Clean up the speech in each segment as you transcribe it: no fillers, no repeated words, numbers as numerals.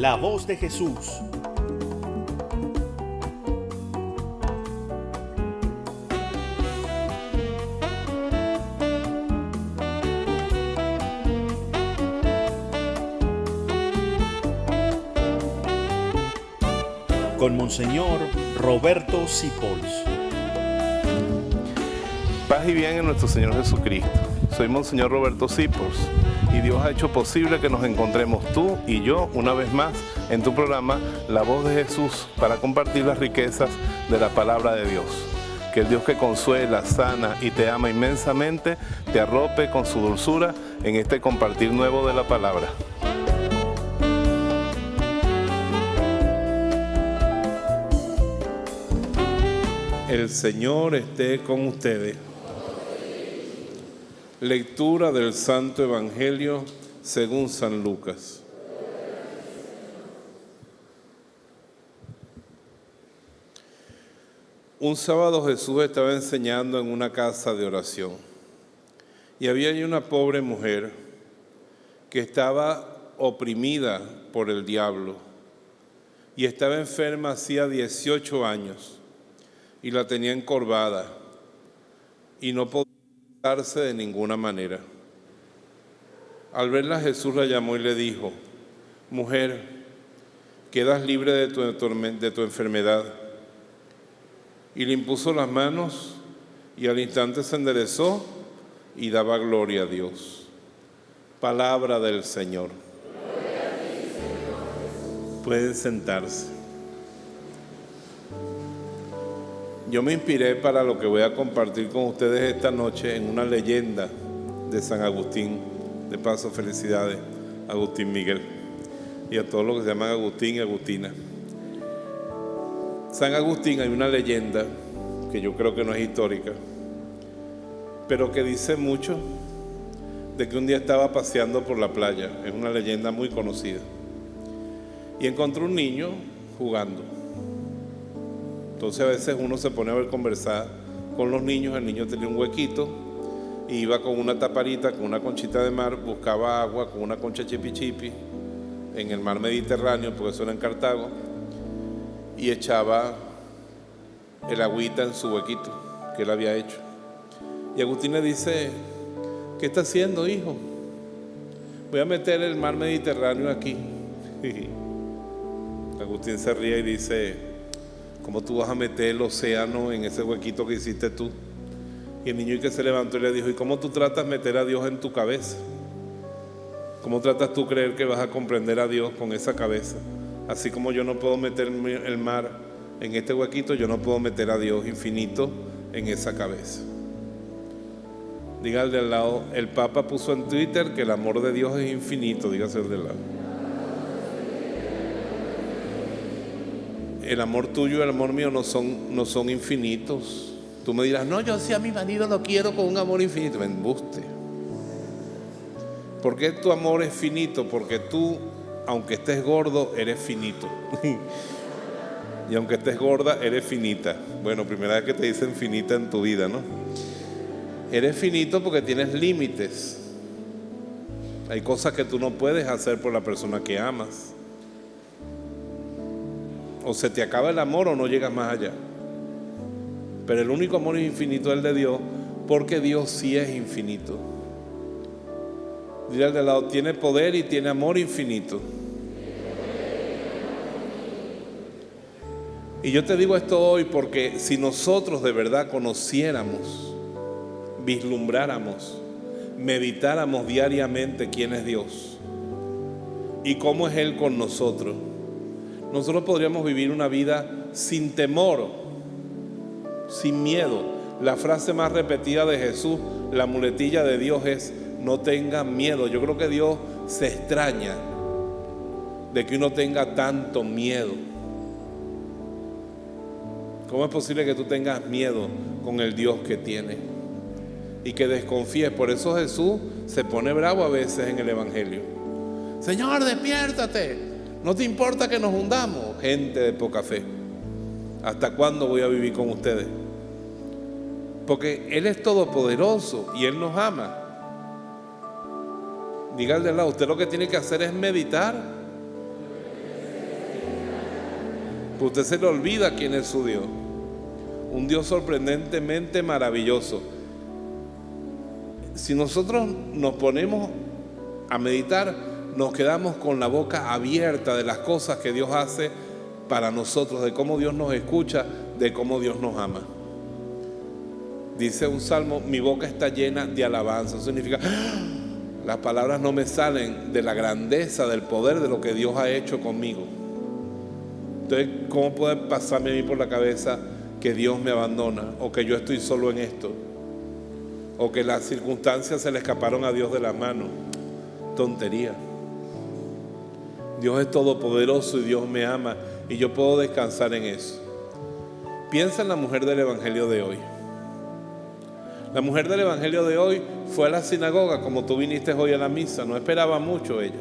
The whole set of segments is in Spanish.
La voz de Jesús. Con Monseñor Roberto Sipols. Paz y bien en nuestro Señor Jesucristo. Soy Monseñor Roberto Sipols y Dios ha hecho posible que nos encontremos tú y yo una vez más en tu programa La Voz de Jesús para compartir las riquezas de la palabra de Dios. Que el Dios que consuela, sana y te ama inmensamente te arrope con su dulzura en este compartir nuevo de la palabra. El Señor esté con ustedes. Lectura del Santo Evangelio según San Lucas. Un sábado Jesús estaba enseñando en una casa de oración y había allí una pobre mujer que estaba oprimida por el diablo y estaba enferma hacía 18 años y la tenía encorvada y no podía de ninguna manera. Al verla, Jesús la llamó y le dijo: mujer, quedas libre de tu enfermedad. Y le impuso las manos y al instante se enderezó y daba gloria a Dios. Palabra del Señor. Gloria a ti, Señor. Pueden sentarse. Yo me inspiré para lo que voy a compartir con ustedes esta noche en una leyenda de San Agustín. De paso, felicidades a Agustín Miguel y a todos los que se llaman Agustín y Agustina. San Agustín, hay una leyenda que yo creo que no es histórica, pero que dice mucho de que un día estaba paseando por la playa. Es una leyenda muy conocida. Y encontró un niño jugando. Entonces a veces uno se pone a ver conversar con los niños. El niño tenía un huequito y iba con una taparita, con una conchita de mar, buscaba agua con una concha chipi chipi en el mar Mediterráneo, porque eso era en Cartago, y echaba el agüita en su huequito que él había hecho. Y Agustín le dice: ¿qué está haciendo, hijo? Voy a meter el mar Mediterráneo aquí. Agustín se ríe y dice: ¿cómo tú vas a meter el océano en ese huequito que hiciste tú? Y el niño que se levantó y le dijo: ¿y cómo tú tratas de meter a Dios en tu cabeza? ¿Cómo tratas tú creer que vas a comprender a Dios con esa cabeza? Así como yo no puedo meter el mar en este huequito, yo no puedo meter a Dios infinito en esa cabeza. Diga al de al lado: el Papa puso en Twitter que el amor de Dios es infinito. Dígase al de al lado. El amor tuyo y el amor mío no son infinitos. Tú me dirás: no, yo sí a mi marido lo quiero con un amor infinito. Me embuste. ¿Por qué tu amor es finito? Porque tú, aunque estés gordo, eres finito. Y aunque estés gorda, eres finita. Bueno, primera vez que te dicen finita en tu vida, ¿no? Eres finito porque tienes límites. Hay cosas que tú no puedes hacer por la persona que amas. O se te acaba el amor o no llegas más allá. Pero el único amor infinito es el de Dios, porque Dios sí es infinito. Dile al de lado: tiene poder y tiene amor infinito. Y yo te digo esto hoy porque si nosotros de verdad conociéramos, vislumbráramos, meditáramos diariamente quién es Dios y cómo es Él con nosotros, nosotros podríamos vivir una vida sin temor, sin miedo. La frase más repetida de Jesús, la muletilla de Dios es: no tengan miedo. Yo creo que Dios se extraña de que uno tenga tanto miedo. ¿Cómo es posible que tú tengas miedo con el Dios que tienes y que desconfíes? Por eso Jesús se pone bravo a veces en el Evangelio. Señor, despiértate. ¿No te importa que nos hundamos? Gente de poca fe. ¿Hasta cuándo voy a vivir con ustedes? Porque Él es todopoderoso y Él nos ama. Diga al de al lado: usted lo que tiene que hacer es meditar Pero usted se le olvida quién es su Dios. Un Dios sorprendentemente maravilloso. Si nosotros nos ponemos a meditar, nos quedamos con la boca abierta de las cosas que Dios hace para nosotros, de cómo Dios nos escucha, de cómo Dios nos ama. Dice un salmo: mi boca está llena de alabanza. Eso significa, las palabras no me salen de la grandeza, del poder, de lo que Dios ha hecho conmigo. Entonces, ¿cómo puede pasarme a mí por la cabeza que Dios me abandona, o que yo estoy solo en esto, o que las circunstancias se le escaparon a Dios de las manos? Tontería. Dios es todopoderoso y Dios me ama, y yo puedo descansar en eso. Piensa en la mujer del evangelio de hoy. La mujer del evangelio de hoy fue a la sinagoga como tú viniste hoy a la misa. No esperaba mucho ella.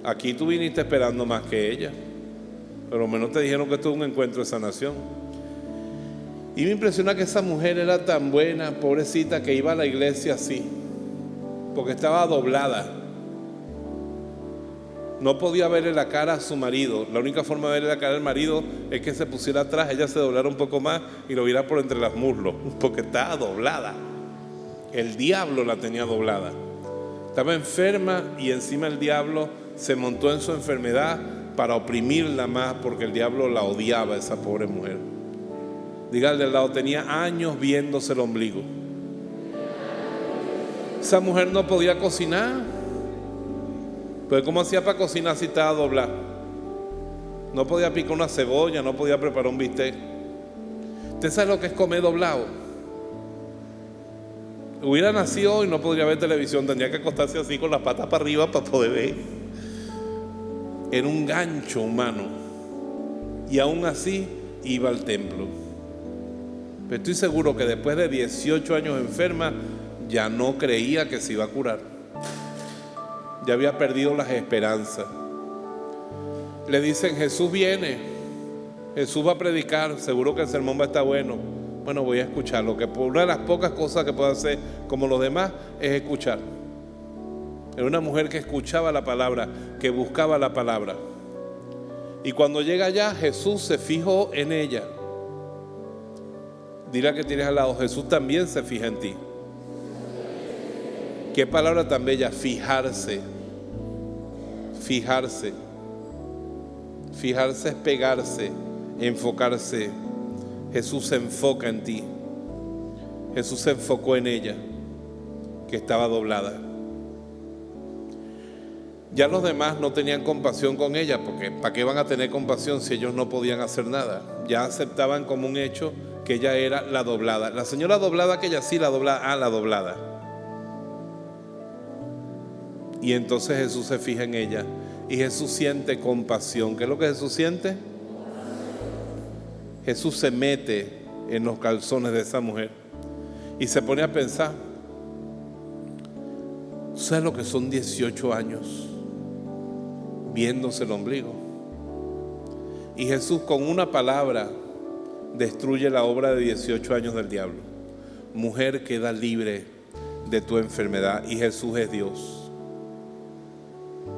Aquí tú viniste esperando más que ella. Pero lo menos te dijeron que esto es un encuentro de sanación. Y me impresiona que esa mujer era tan buena, pobrecita, que iba a la iglesia así, porque estaba doblada. No podía verle la cara a su marido. La única forma de verle la cara al marido es que se pusiera atrás, ella se doblara un poco más y lo viera por entre las muslos, porque estaba doblada. El diablo la tenía doblada. Estaba enferma y encima el diablo se montó en su enfermedad para oprimirla más, porque el diablo la odiaba, esa pobre mujer. Dígale al lado: tenía años viéndose el ombligo. Esa mujer no podía cocinar. Pero ¿cómo hacía para cocinar si estaba doblada? No podía picar una cebolla, no podía preparar un bistec. ¿Usted sabe lo que es comer doblado? Hubiera nacido hoy, no podría ver televisión, tendría que acostarse así con las patas para arriba para poder ver. Era un gancho humano. Y aún así iba al templo. Pero estoy seguro que después de 18 años enferma, ya no creía que se iba a curar. Ya había perdido las esperanzas. Le dicen: Jesús viene, Jesús va a predicar, seguro que el sermón va a estar bueno. Bueno, voy a escucharlo, que por una de las pocas cosas que puedo hacer como los demás es escuchar. Era una mujer que escuchaba la palabra, que buscaba la palabra. Y cuando llega allá, Jesús se fijó en ella. Dile a que tienes al lado: Jesús también se fija en ti. Qué palabra tan bella, fijarse. Fijarse. Fijarse es pegarse, enfocarse. Jesús se enfoca en ti. Jesús se enfocó en ella, que estaba doblada. Ya los demás no tenían compasión con ella, porque ¿para qué van a tener compasión si ellos no podían hacer nada? Ya aceptaban como un hecho que ella era la doblada. La señora doblada, que ella sí, la doblada, la doblada. Y entonces Jesús se fija en ella y Jesús siente compasión. ¿Qué es lo que Jesús siente? Jesús se mete en los calzones de esa mujer y se pone a pensar: ¿sabes lo que son 18 años viéndose el ombligo? Y Jesús con una palabra destruye la obra de 18 años del diablo. Mujer, queda libre de tu enfermedad. Y Jesús es Dios.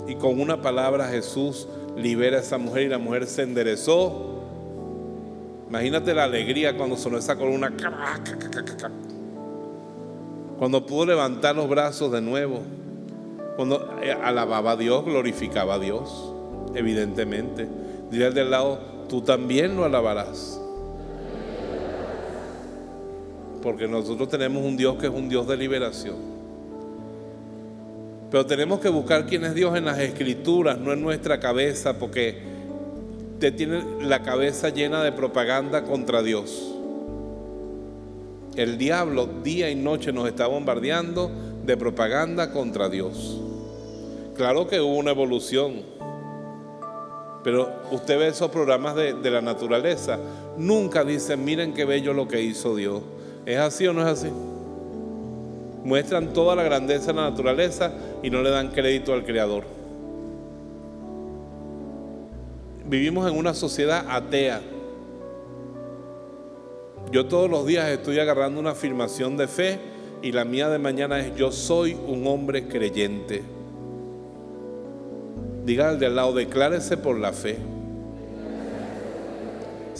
Y con una palabra Jesús libera a esa mujer y la mujer se enderezó. Imagínate la alegría cuando sonó esa columna. Cuando pudo levantar los brazos de nuevo. Cuando alababa a Dios, glorificaba a Dios. Evidentemente. Dile al del lado: tú también lo alabarás. Porque nosotros tenemos un Dios que es un Dios de liberación. Pero tenemos que buscar quién es Dios en las Escrituras, no en nuestra cabeza, porque te tiene la cabeza llena de propaganda contra Dios. El diablo día y noche nos está bombardeando de propaganda contra Dios. Claro que hubo una evolución, pero usted ve esos programas de la naturaleza, nunca dicen: miren qué bello lo que hizo Dios. ¿Es así o no es así? Muestran toda la grandeza de la naturaleza y no le dan crédito al Creador. Vivimos en una sociedad atea. Yo todos los días estoy agarrando una afirmación de fe y la mía de mañana es: yo soy un hombre creyente. Diga al de al lado: declárese por la fe.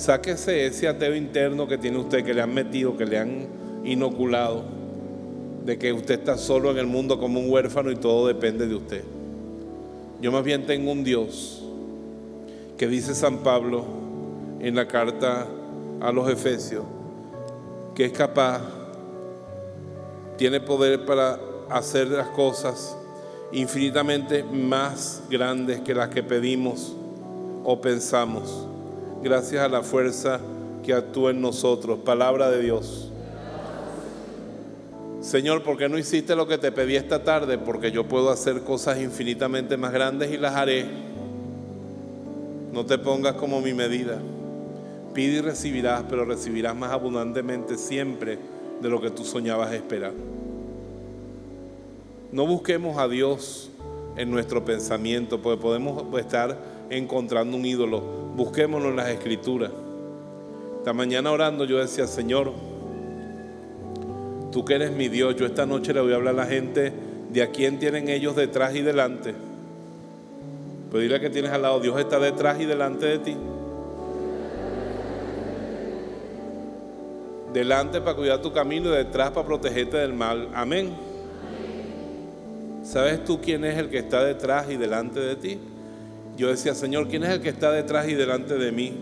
Sáquese ese ateo interno que tiene usted, que le han metido, que le han inoculado, de que usted está solo en el mundo como un huérfano y todo depende de usted. Yo más bien tengo un Dios que dice San Pablo en la carta a los Efesios, que es capaz, tiene poder para hacer las cosas infinitamente más grandes que las que pedimos o pensamos, gracias a la fuerza que actúa en nosotros. Palabra de Dios. Señor, ¿por qué no hiciste lo que te pedí esta tarde? Porque yo puedo hacer cosas infinitamente más grandes y las haré. No te pongas como mi medida. Pide y recibirás, pero recibirás más abundantemente siempre de lo que tú soñabas esperar. No busquemos a Dios en nuestro pensamiento, porque podemos estar encontrando un ídolo. Busquémoslo en las Escrituras. Esta mañana orando yo decía, Señor, tú que eres mi Dios, yo esta noche le voy a hablar a la gente de a quién tienen ellos detrás y delante. Pero dile que tienes al lado, Dios está detrás y delante de ti. Delante para cuidar tu camino y detrás para protegerte del mal. Amén. ¿Sabes tú quién es el que está detrás y delante de ti? Yo decía, Señor, ¿quién es el que está detrás y delante de mí?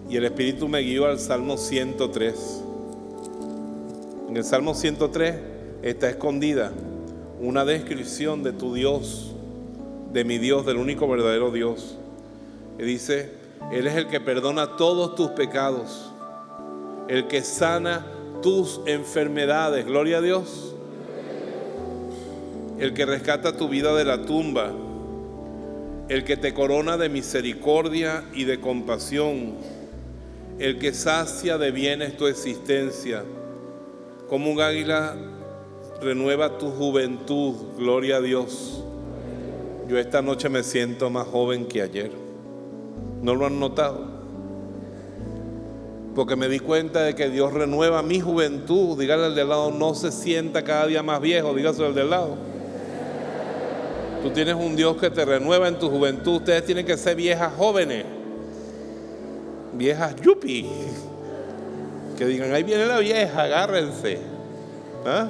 Y el Espíritu me guió al Salmo 103. En el Salmo 103 está escondida una descripción de tu Dios, de mi Dios, del único verdadero Dios. Y dice, Él es el que perdona todos tus pecados, el que sana tus enfermedades, gloria a Dios, el que rescata tu vida de la tumba, el que te corona de misericordia y de compasión, el que sacia de bienes tu existencia, como un águila renueva tu juventud, gloria a Dios. Yo esta noche me siento más joven que ayer. ¿No lo han notado? Porque me di cuenta de que Dios renueva mi juventud. Dígale al de al lado, no se sienta cada día más viejo. Dígaselo al de al lado. Tú tienes un Dios que te renueva en tu juventud. Ustedes tienen que ser viejas jóvenes, viejas yupi, que digan, ahí viene la vieja, agárrense. ¿Ah?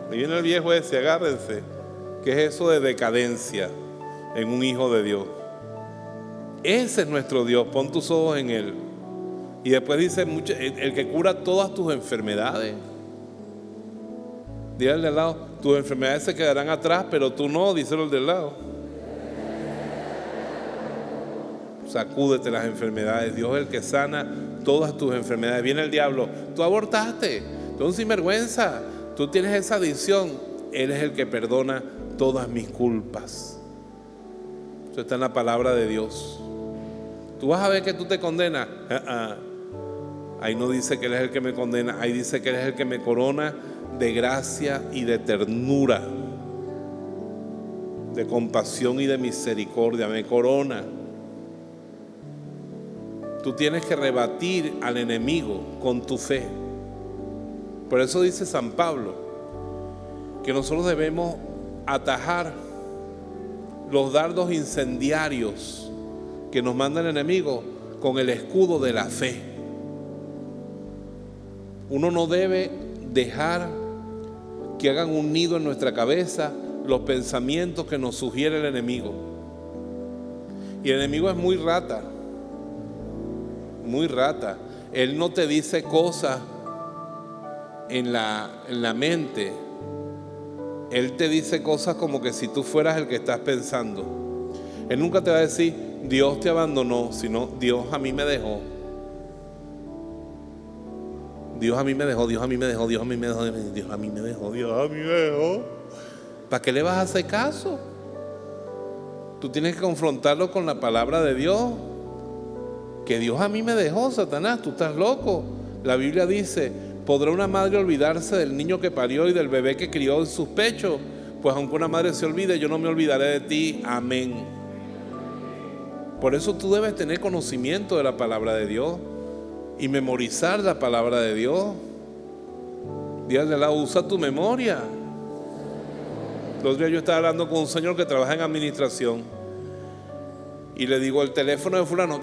Ahí viene el viejo ese, agárrense. ¿Qué es eso de decadencia en un hijo de Dios? Ese es nuestro Dios. Pon tus ojos en Él. Y después dice, el que cura todas tus enfermedades. Dile al de al lado, tus enfermedades se quedarán atrás, pero tú no. Díselo al del lado. Sacúdete las enfermedades. Dios es el que sana todas tus enfermedades. Viene el diablo, tú abortaste, tú eres un sinvergüenza, tú tienes esa adicción. Él es el que perdona todas mis culpas. Eso está en la palabra de Dios. Tú vas a ver que tú te condenas. Ahí no dice que Él es el que me condena, ahí dice que Él es el que me corona de gracia y de ternura, de compasión y de misericordia. Me corona. Tú tienes que rebatir al enemigo con tu fe. Por eso dice San Pablo que nosotros debemos atajar los dardos incendiarios que nos manda el enemigo con el escudo de la fe. Uno no debe dejar que hagan un nido en nuestra cabeza los pensamientos que nos sugiere el enemigo. Y el enemigo es muy rata. Muy rata. Él no te dice cosas en la mente. Él te dice cosas como que si tú fueras el que estás pensando. Él nunca te va a decir Dios te abandonó, sino Dios a mí me dejó. Dios a mí me dejó, Dios a mí me dejó, Dios a mí me dejó, Dios a mí me dejó, Dios a mí me dejó. ¿Para qué le vas a hacer caso? Tú tienes que confrontarlo con la palabra de Dios. Que Dios a mí me dejó, Satanás, tú estás loco. La Biblia dice, ¿podrá una madre olvidarse del niño que parió y del bebé que crió en sus pechos? Pues aunque una madre se olvide, yo no me olvidaré de ti. Amén. Por eso tú debes tener conocimiento de la palabra de Dios y memorizar la palabra de Dios. Dígale al lado, usa tu memoria. Los días yo estaba hablando con un señor que trabaja en administración y le digo el teléfono de fulano,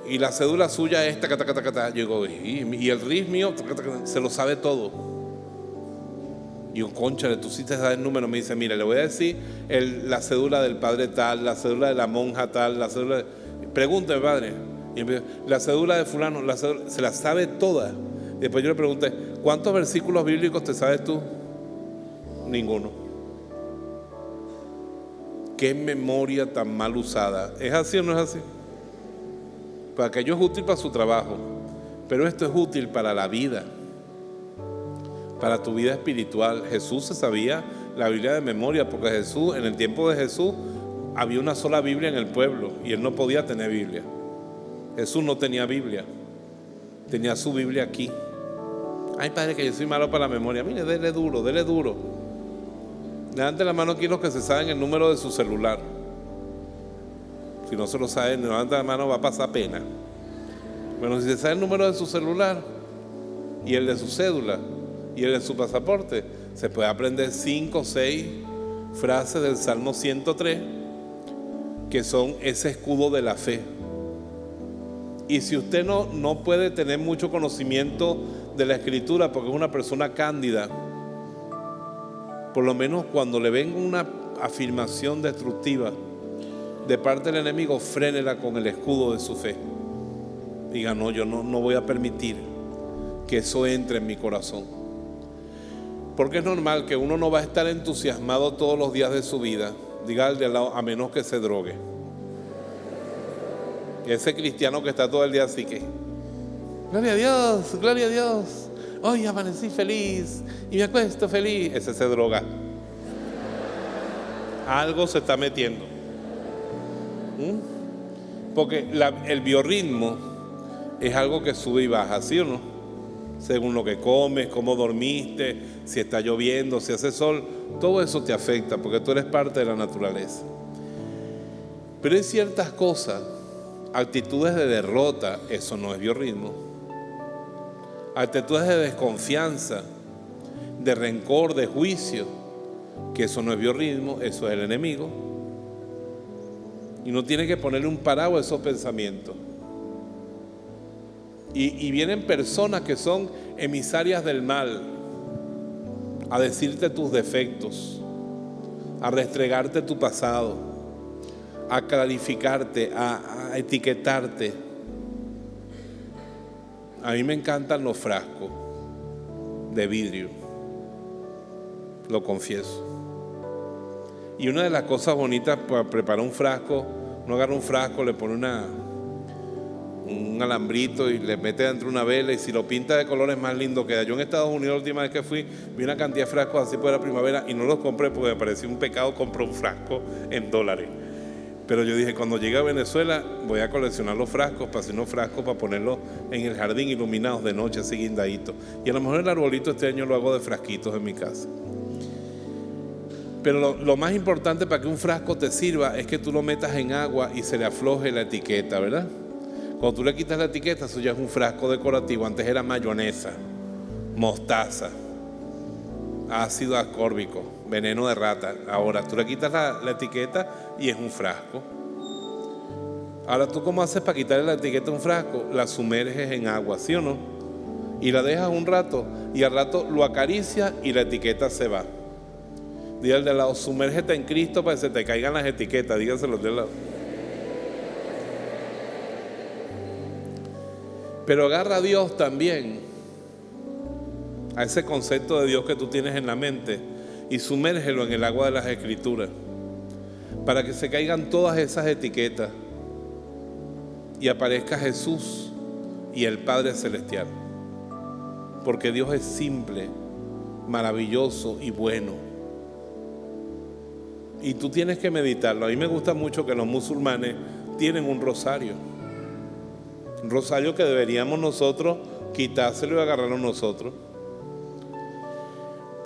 y la cédula suya es yo digo, y el RIS mío, se lo sabe todo. Y digo, cónchale, tú sí te sabes el número. Me dice, mira, le voy a decir la cédula del padre tal, la cédula de la monja tal, la cédula pregúnteme, padre. Y me dice, la cédula de fulano, se la sabe toda. Y después yo le pregunté, ¿cuántos versículos bíblicos te sabes tú? Ninguno. Qué memoria tan mal usada. ¿Es así o no es así? Para aquello es útil para su trabajo, pero esto es útil para la vida, para tu vida espiritual. Jesús se sabía la Biblia de memoria, porque Jesús, en el tiempo de Jesús, había una sola Biblia en el pueblo y él no podía tener Biblia. Jesús no tenía Biblia, tenía su Biblia aquí. Ay, padre, que yo soy malo para la memoria. Mire, dele duro, dele duro. Levante la mano aquí los que se saben el número de su celular. Si no se lo saben, levante la mano, va a pasar pena. Bueno, si se sabe el número de su celular y el de su cédula y el de su pasaporte, se puede aprender 5 o 6 frases del Salmo 103 que son ese escudo de la fe. Y si usted no puede tener mucho conocimiento de la Escritura porque es una persona cándida, por lo menos cuando le venga una afirmación destructiva de parte del enemigo, frénela con el escudo de su fe. Diga, no, yo no voy a permitir que eso entre en mi corazón. Porque es normal que uno no va a estar entusiasmado todos los días de su vida. Diga al de al lado, a menos que se drogue. Ese cristiano que está todo el día así que, gloria a Dios, gloria a Dios. Hoy amanecí feliz y me acuesto feliz. Ese se droga. Algo se está metiendo. Porque el biorritmo es algo que sube y baja, ¿sí o no? Según lo que comes, cómo dormiste, si está lloviendo, si hace sol, todo eso te afecta porque tú eres parte de la naturaleza. Pero hay ciertas cosas, actitudes de derrota, eso no es biorritmo. Actitudes de desconfianza, de rencor, de juicio, que eso no es biorritmo, eso es el enemigo. Y no tiene que ponerle un paraguas a esos pensamientos. Y vienen personas que son emisarias del mal a decirte tus defectos, a restregarte tu pasado, a clarificarte, a etiquetarte. A mí me encantan los frascos de vidrio, lo confieso. Y una de las cosas bonitas para preparar un frasco, uno agarra un frasco, le pone un alambrito y le mete dentro una vela, y si lo pinta de colores más lindo queda. Yo en Estados Unidos la última vez que fui, vi una cantidad de frascos así por la primavera y no los compré porque me parecía un pecado comprar un frasco en $. Pero yo dije, cuando llegue a Venezuela voy a coleccionar los frascos, para hacer unos frascos para ponerlos en el jardín iluminados de noche, así guindaditos. Y a lo mejor el arbolito este año lo hago de frasquitos en mi casa. Pero lo más importante para que un frasco te sirva es que tú lo metas en agua y se le afloje la etiqueta, ¿verdad? Cuando tú le quitas la etiqueta, eso ya es un frasco decorativo. Antes era mayonesa, mostaza, ácido ascórbico, veneno de rata. Ahora tú le quitas la etiqueta y es un frasco. Ahora, ¿tú cómo haces para quitarle la etiqueta a un frasco? La sumerges en agua, ¿sí o no? Y la dejas un rato y al rato lo acaricias y la etiqueta se va. Dígale al de al lado, sumérgete en Cristo para que se te caigan las etiquetas. Dígaselo de al lado. Pero agarra a Dios también, a ese concepto de Dios que tú tienes en la mente, y sumérgelo en el agua de las Escrituras para que se caigan todas esas etiquetas y aparezca Jesús y el Padre Celestial. Porque Dios es simple, maravilloso y bueno. Y tú tienes que meditarlo. A mí me gusta mucho que los musulmanes tienen un rosario. Un rosario que deberíamos nosotros quitárselo y agarrarlo nosotros.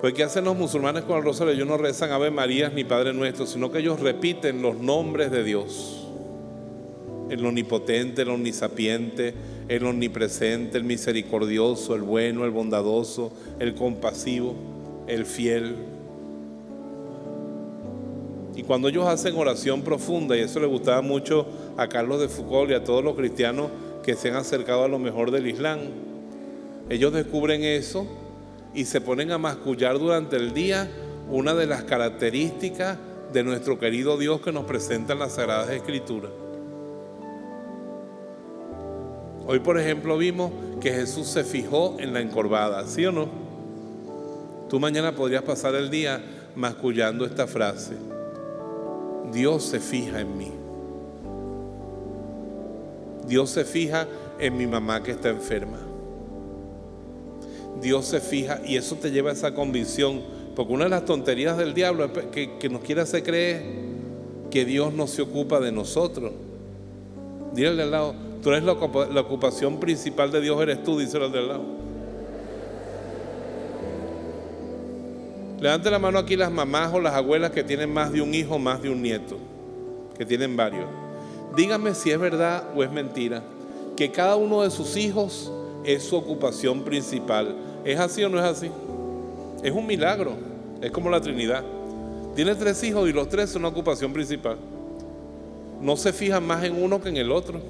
Pues ¿qué hacen los musulmanes con el rosario? Ellos no rezan Ave Marías ni Padre Nuestro, sino que ellos repiten los nombres de Dios. El omnipotente, el omnisapiente, el omnipresente, el misericordioso, el bueno, el bondadoso, el compasivo, el fiel. Y cuando ellos hacen oración profunda, y eso le gustaba mucho a Carlos de Foucault y a todos los cristianos que se han acercado a lo mejor del Islam, ellos descubren eso y se ponen a mascullar durante el día una de las características de nuestro querido Dios que nos presenta en las Sagradas Escrituras. Hoy, por ejemplo, vimos que Jesús se fijó en la encorvada, ¿sí o no? Tú mañana podrías pasar el día mascullando esta frase: Dios se fija en mí. Dios se fija en mi mamá que está enferma. Dios se fija, y eso te lleva a esa convicción, porque una de las tonterías del diablo es que nos quiere hacer creer que Dios no se ocupa de nosotros. Dile al lado: tú eres la ocupación principal de Dios, eres tú. Díselo al de al lado. Levante la mano aquí las mamás o las abuelas que tienen más de un hijo, más de un nieto, que tienen varios. Díganme si es verdad o es mentira que cada uno de sus hijos es su ocupación principal. ¿Es así o no es así? Es un milagro, es como la Trinidad. Tiene 3 hijos y los 3 son una ocupación principal. No se fijan más en uno que en el otro.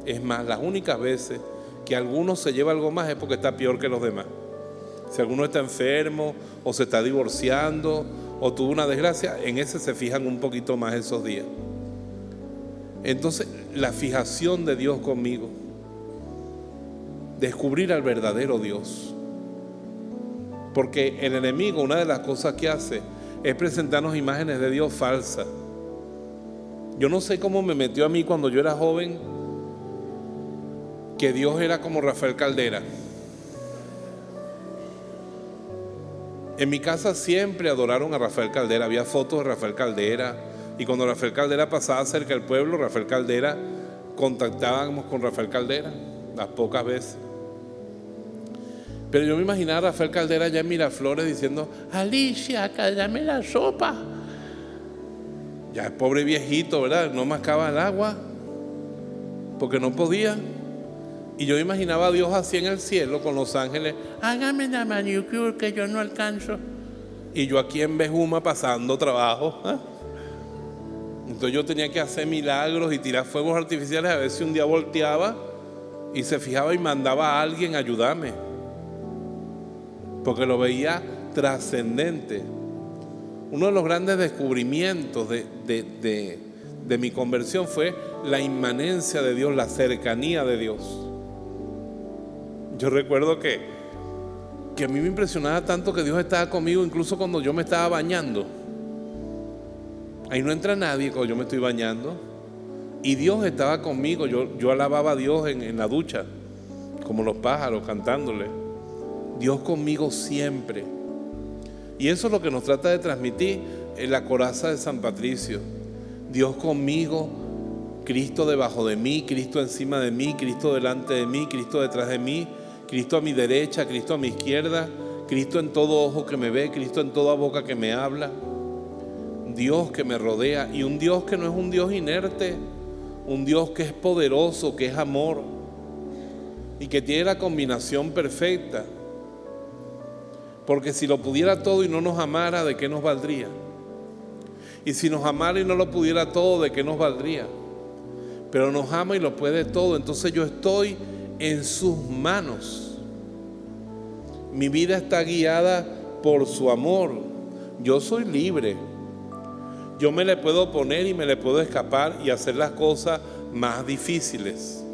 Es más, las únicas veces que alguno se lleva algo más es porque está peor que los demás. Si alguno está enfermo o se está divorciando o tuvo una desgracia, en ese se fijan un poquito más esos días. Entonces, la fijación de Dios conmigo, descubrir al verdadero Dios. Porque el enemigo, una de las cosas que hace es presentarnos imágenes de Dios falsas. Yo no sé cómo me metió a mí cuando yo era joven que Dios era como Rafael Caldera. En mi casa siempre adoraron a Rafael Caldera, había fotos de Rafael Caldera, y cuando Rafael Caldera pasaba cerca del pueblo, Rafael Caldera, contactábamos con Rafael Caldera, las pocas veces. Pero yo me imaginaba a Rafael Caldera allá en Miraflores diciendo: Alicia, cállame la sopa. Ya el pobre viejito, ¿verdad? No mascaba el agua porque no podía. Y yo imaginaba a Dios así en el cielo con los ángeles: hágame la manicure que yo no alcanzo. Y yo aquí en Bejuma pasando trabajo, ¿eh? Entonces yo tenía que hacer milagros y tirar fuegos artificiales a ver si un día volteaba y se fijaba y mandaba a alguien a ayudarme, porque lo veía trascendente. Uno de los grandes descubrimientos de mi conversión fue la inmanencia de Dios, la cercanía de Dios. Yo recuerdo que a mí me impresionaba tanto que Dios estaba conmigo incluso cuando yo me estaba bañando. Ahí no entra nadie cuando yo me estoy bañando. Y Dios estaba conmigo. Yo alababa a Dios en la ducha, como los pájaros cantándole. Dios conmigo siempre. Y eso es lo que nos trata de transmitir en la coraza de San Patricio. Dios conmigo, Cristo debajo de mí, Cristo encima de mí, Cristo delante de mí, Cristo detrás de mí, Cristo a mi derecha, Cristo a mi izquierda, Cristo en todo ojo que me ve, Cristo en toda boca que me habla. Dios que me rodea, y un Dios que no es un Dios inerte, un Dios que es poderoso, que es amor y que tiene la combinación perfecta. Porque si lo pudiera todo y no nos amara, ¿de qué nos valdría? Y si nos amara y no lo pudiera todo, ¿de qué nos valdría? Pero nos ama y lo puede todo. Entonces yo estoy en sus manos. Mi vida está guiada por su amor. Yo soy libre. Yo me le puedo poner y me le puedo escapar y hacer las cosas más difíciles.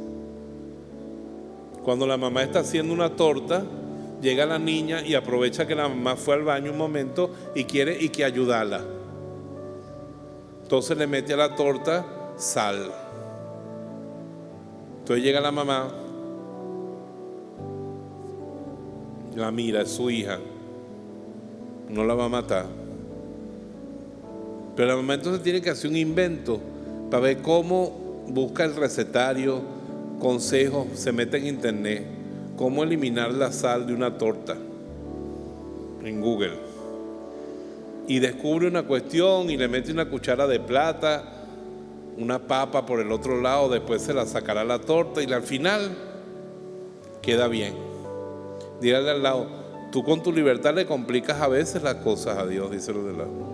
Cuando la mamá está haciendo una torta, llega la niña y aprovecha que la mamá fue al baño un momento y quiere que ayudarla. Entonces le mete a la torta sal. Entonces llega la mamá, la mira, es su hija, no la va a matar. Pero la mamá entonces tiene que hacer un invento para ver cómo busca el recetario, consejos, se mete en internet, cómo eliminar la sal de una torta en Google. Y descubre una cuestión y le mete una cuchara de plata, una papa por el otro lado, después se la sacará la torta y al final queda bien. Dígale al lado: tú con tu libertad le complicas a veces las cosas a Dios, díselo de lado.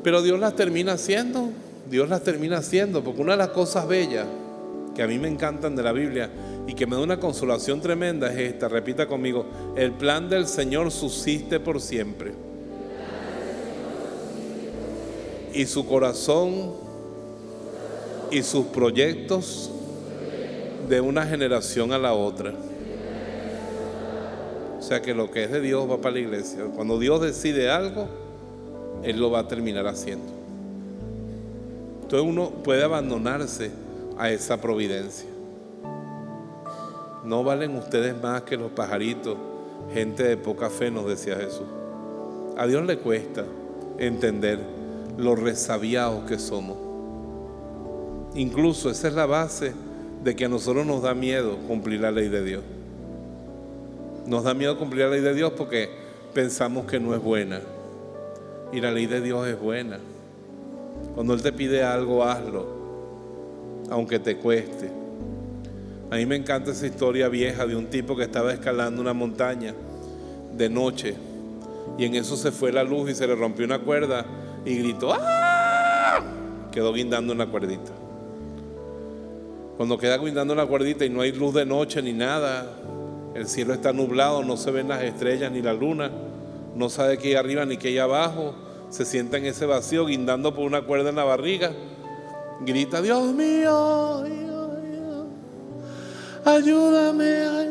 Pero Dios las termina haciendo. Porque una de las cosas bellas que a mí me encantan de la Biblia y que me da una consolación tremenda es esta. Repita conmigo: el plan del Señor subsiste por siempre, y su corazón y sus proyectos de una generación a la otra. O sea que lo que es de Dios va para la iglesia. Cuando Dios decide algo, Él lo va a terminar haciendo. Entonces uno puede abandonarse a esa providencia. No valen ustedes más que los pajaritos, gente de poca fe, nos decía Jesús. A Dios le cuesta entender lo resabiados que somos. Incluso esa es la base de que a nosotros nos da miedo cumplir la ley de Dios. Nos da miedo cumplir la ley de Dios porque pensamos que no es buena. Y la ley de Dios es buena. Cuando Él te pide algo, hazlo, aunque te cueste. A mí me encanta esa historia vieja de un tipo que estaba escalando una montaña de noche, y en eso se fue la luz y se le rompió una cuerda y gritó ¡ah! Quedó guindando en la cuerdita. Cuando queda guindando en la cuerdita y no hay luz de noche ni nada, el cielo está nublado, no se ven las estrellas ni la luna, no sabe qué hay arriba ni qué hay abajo, se sienta en ese vacío guindando por una cuerda en la barriga, grita: Dios mío, ayúdame.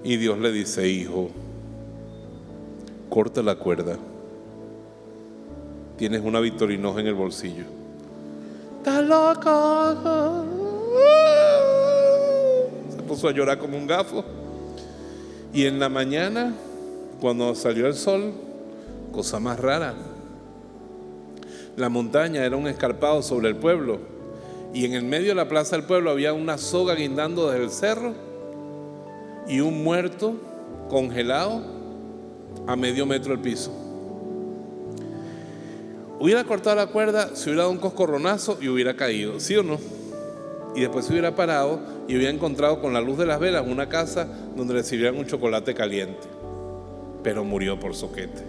Y Dios le dice: hijo, corta la cuerda, tienes una Victorinox en el bolsillo. ¡Estás loco! Se puso a llorar como un gafo. Y en la mañana, cuando salió el sol, cosa más rara, la montaña era un escarpado sobre el pueblo, y en el medio de la plaza del pueblo había una soga guindando desde el cerro y un muerto congelado a medio metro del piso. Hubiera cortado la cuerda, se hubiera dado un coscorronazo y hubiera caído, ¿sí o no? Y después se hubiera parado y hubiera encontrado con la luz de las velas una casa donde le sirvieran un chocolate caliente, pero murió por soquete.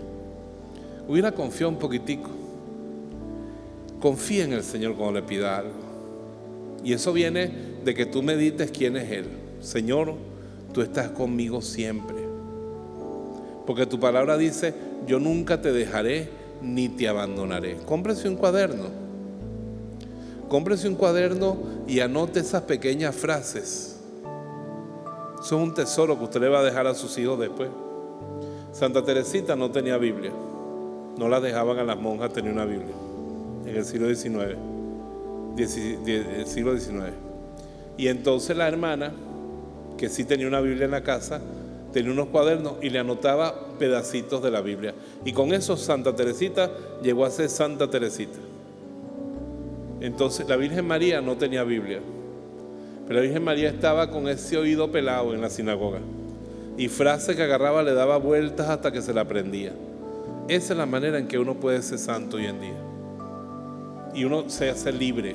Hubiera confiado un poquitico. Confía en el Señor cuando le pida algo. Y eso viene de que tú medites quién es Él. Señor, tú estás conmigo siempre. Porque tu palabra dice: yo nunca te dejaré ni te abandonaré. Cómprese un cuaderno. Cómprese un cuaderno y anote esas pequeñas frases. Eso es un tesoro que usted le va a dejar a sus hijos después. Santa Teresita no tenía Biblia. No la dejaban a las monjas tener una Biblia en el siglo XIX. Y entonces la hermana, que sí tenía una Biblia en la casa, tenía unos cuadernos y le anotaba pedacitos de la Biblia. Y con eso Santa Teresita llegó a ser Santa Teresita. Entonces la Virgen María no tenía Biblia, pero la Virgen María estaba con ese oído pelado en la sinagoga, y frase que agarraba le daba vueltas hasta que se la aprendía. Esa es la manera en que uno puede ser santo hoy en día, y uno se hace libre.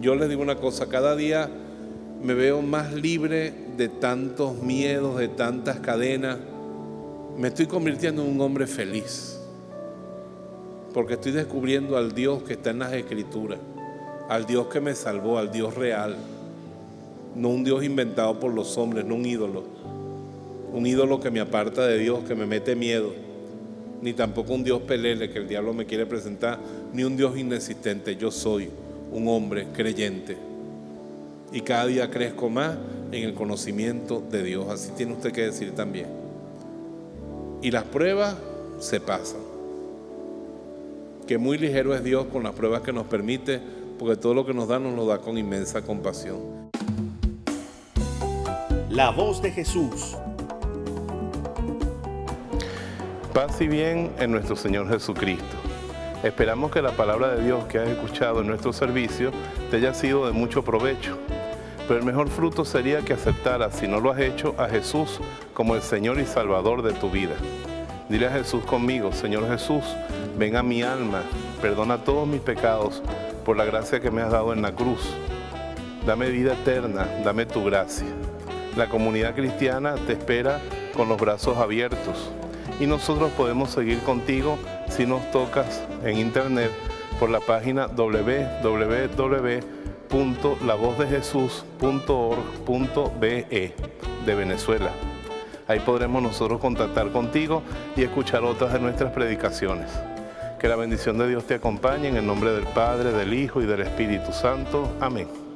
Yo les digo una cosa: cada día me veo más libre de tantos miedos, de tantas cadenas. Me estoy convirtiendo en un hombre feliz, porque estoy descubriendo al Dios que está en las Escrituras, al Dios que me salvó, al Dios real, no un Dios inventado por los hombres, no un ídolo que me aparta de Dios, que me mete miedo, ni tampoco un Dios pelele que el diablo me quiere presentar, ni un Dios inexistente. Yo soy un hombre creyente y cada día crezco más en el conocimiento de Dios. Así tiene usted que decir también. Y las pruebas se pasan. Que muy ligero es Dios con las pruebas que nos permite, porque todo lo que nos lo da con inmensa compasión. La voz de Jesús. Paz y bien en nuestro Señor Jesucristo. Esperamos que la palabra de Dios que has escuchado en nuestro servicio te haya sido de mucho provecho. Pero el mejor fruto sería que aceptaras, si no lo has hecho, a Jesús como el Señor y Salvador de tu vida. Dile a Jesús conmigo: Señor Jesús, ven a mi alma, perdona todos mis pecados por la gracia que me has dado en la cruz. Dame vida eterna, dame tu gracia. La comunidad cristiana te espera con los brazos abiertos y nosotros podemos seguir contigo si nos tocas en internet por la página www.lavozdejesús.org.be de Venezuela. Ahí podremos nosotros contactar contigo y escuchar otras de nuestras predicaciones. Que la bendición de Dios te acompañe en el nombre del Padre, del Hijo y del Espíritu Santo. Amén.